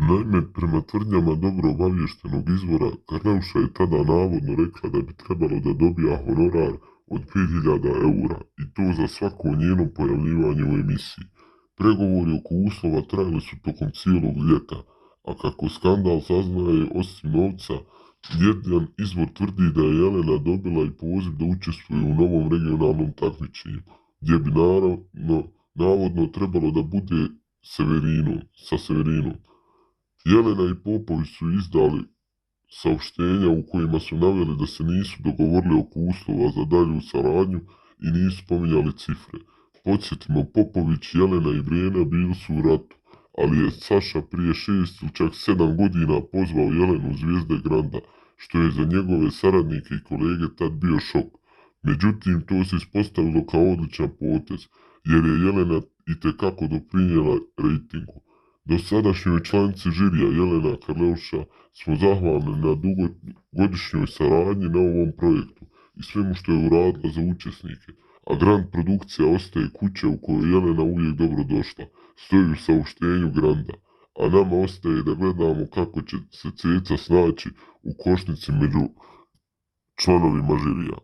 Naime, prema tvrdnjama dobro obaviještenog izvora, Karleuša je tada navodno rekla da bi trebalo da dobija honorar od 5000 eura i to za svako njeno pojavljivanje u emisiji. Pregovori oko uslova trajali su tokom cijelog ljeta, a kako skandal saznaje osim novca, jedan izvor tvrdi da je Jelena dobila i poziv da učestvuje u novom regionalnom takmičenju, gdje bi navodno trebalo da bude sa Severinom. Jelena i Popović su izdali saopštenja u kojima su naveli da se nisu dogovorili oko uslova za dalju saradnju i nisu spominjali cifre. Podsjetimo, Popović, Jelena i Brena bili su u ratu, ali je Saša prije 6 ili čak 7 godina pozvao Jelenu u Zvijezde Granda, što je za njegove saradnike i kolege tad bio šok. Međutim, to se ispostavilo kao odličan potez, jer je Jelena itekako doprinijela rejtingu. Dosadašnjoj članici žirija Jelena Karleuša smo zahvalni na dugogodišnjoj saradnji na ovom projektu i svemu što je uradila za učesnike, a Grand produkcija ostaje kuća u kojoj je Jelena uvijek dobro došla, stoji u saopštenju Granda, a nama ostaje da gledamo kako će se Ceca snaći u košnici među članovima žirija.